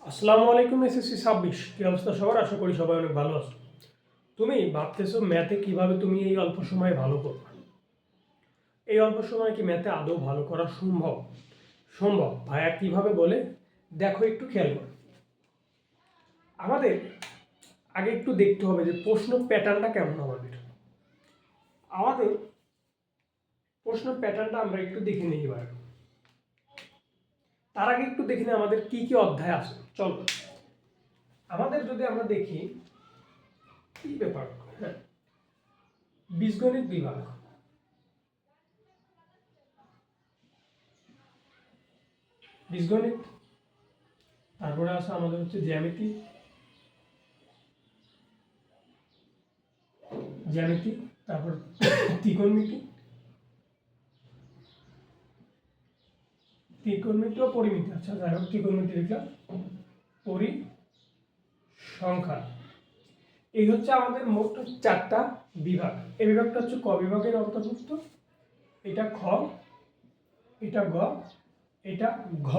আসসালামু আলাইকুম এসএসসি 26 কি অবস্থা সবার? আশা করি সবাই অনেক ভালো আছো। তুমি ভাবতেছো ম্যাথে কিভাবে তুমি এই অল্প সময়ে ভালো করবে। এই অল্প সময়ে কি ম্যাথে আদৌ ভালো করা সম্ভব? সম্ভব ভাইয়া কিভাবে বলে? দেখো একটু খেয়াল করো। আমাদের আগে একটু দেখতে হবে যে প্রশ্ন প্যাটার্নটা কেমন আমাদের প্রশ্ন প্যাটার্নটা আমরা একটু দেখে নিই এবার। তার আগে একটু দেখে নিই আমাদের কি কি অধ্যায় আছে। চলো আমাদের যদি আমরা দেখি কি ব্যাপার, হ্যাঁ, বীজগণিত বিভাগ, বীজগণিত, তারপরে আছে আমাদের হচ্ছে জ্যামিতি, জ্যামিতি, তারপর ত্রিকোণমিতি, ত্রিকোণমিতি ও পরিমিতি। আচ্ছা যাই হোক, ত্রিকোণমিতি লিখলাম, পরিসংখ্যান। এই হচ্ছে আমাদের মোট 4টা বিভাগ। এই বিভাগটা হচ্ছে ক বিভাগের অন্তর্ভুক্ত। এটা খ, এটা গ, এটা ঘ।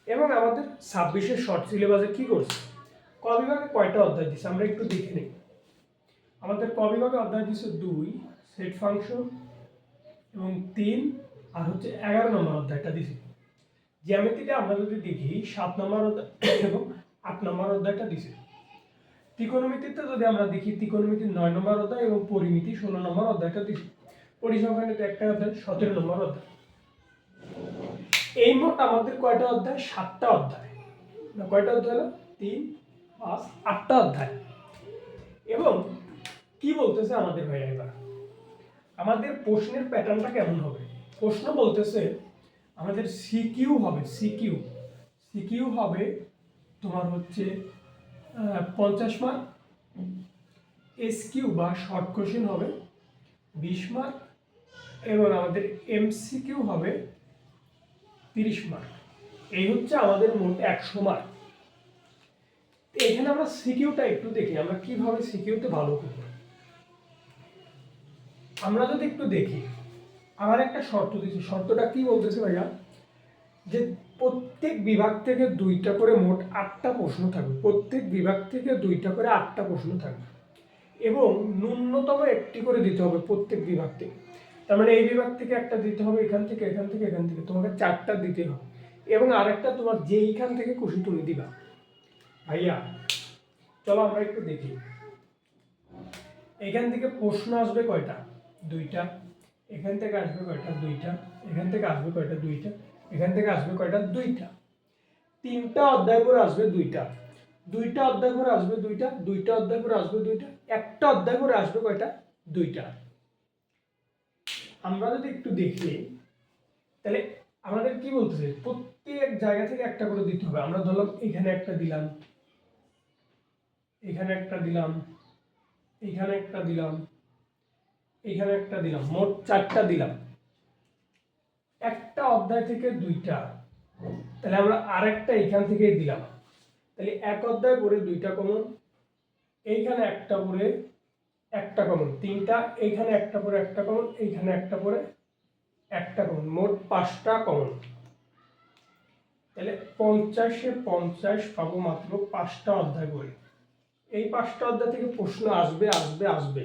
এবং আমাদের 26-এর শর্ট সিলেবাসে কি করছে, ক বিভাগে কয়টা অধ্যায় দিচ্ছে আমরা একটু দেখে নিই। আমাদের ক বিভাগে অধ্যায় দিচ্ছে 2 সেট ফাংশন এবং 3 আর হচ্ছে 11 নম্বর অধ্যায়টা দিছে। জ্যামিতিটা আমরা যদি দেখি 7 নম্বর অধ্যায় এবং 8 নম্বর অধ্যায়টা দিছে। ত্রিকোণমিতিতে যদি আমরা দেখি ত্রিকোণমিতির 9 নম্বর অধ্যায় এবং পরিমিতি 16 নম্বর অধ্যায়টা দিছে। পরিসংখ্যানে তো একটা অধ্যায় 17 নম্বর অধ্যায়। এই মোট আমাদের কয়টা অধ্যায়? 7টা অধ্যায়। না কয়টা অধ্যায় হলো? 3, 5, 8টা অধ্যায়। এবং কি বলতেছে আমাদের ভাইয়া এবার, আমাদের প্রশ্নের প্যাটার্নটা কেমন হবে? প্রশ্ন বলতেছে আমাদের সিকিউ হবে, সিকিউ সিকিউ হবে তোমার হচ্ছে 50 মার্ক, এসকিউ বা শর্ট কোশ্চেন হবে 20 মার্ক এবং আমাদের এমসিকিউ হবে 30 মার্ক। এই হচ্ছে আমাদের মোট 100 মার্ক। এখানে আমরা সিকিউটা একটু দেখি, আমরা কিভাবে সিকিউতে ভালো করব। আমরা যদি একটু দেখি, আমার একটা শর্ত দিয়েছে, শর্তটা কি বলতেছে ভাইয়া, যে প্রত্যেক বিভাগ থেকে 2টা করে মোট 8টা প্রশ্ন থাকবে। প্রত্যেক বিভাগ থেকে 2টা করে 8টা প্রশ্ন থাকবে এবং ন্যূনতম একটি করে দিতে হবে প্রত্যেক বিভাগ থেকে। তার মানে এই বিভাগ থেকে একটা দিতে হবে, এখান থেকে, এখান থেকে, এখান থেকে, তোমাকে 4টা দিতে হবে এবং আরেকটা তোমার যেইখান থেকে খুশি তুমি দিবা। ভাইয়া চলো আমরা একটু দেখি, এখান থেকে প্রশ্ন আসবে কয়টা? 2টা। এখান থেকে আসবে কয়টা? 2টা। এখান থেকে আসবে কয়টা? 2টা। এখান থেকে আসবে কয়টা? 2টা। 3টা অধ্যায় করে আসবে 2টা। 2টা অধ্যায় করে আসবে 2টা। 2টা অধ্যায় করে আসবে 2টা। একটা অধ্যায় করে আসবে কয়টা? 2টা। আমরা যদি একটু দেখি তাহলে আমাদের কি বলতেছে, প্রত্যেক জায়গা থেকে একটা করে দিতে হবে। আমরা ধরলাম এখানে একটা দিলাম, এখানে একটা দিলাম, এখানে একটা দিলাম, এখানে একটা দিলাম, মোট 4টা দিলাম। একটা অধ্যায় থেকে 2টা, তাহলে আমরা আরেকটা এখান থেকে দিলাম। তাহলে এক অধ্যায় পড়ে 2টা কমন, এইখানে একটা পড়ে একটা কমন, 3টা, এইখানে একটা পড়ে একটা কমন, এইখানে একটা পড়ে একটা কমন, মোট 5টা কমন। তাহলে 50-এ 50 পাবো মাত্র 5টা অধ্যায় করে। এই 5টা অধ্যায় থেকে প্রশ্ন আসবে আসবে আসবে।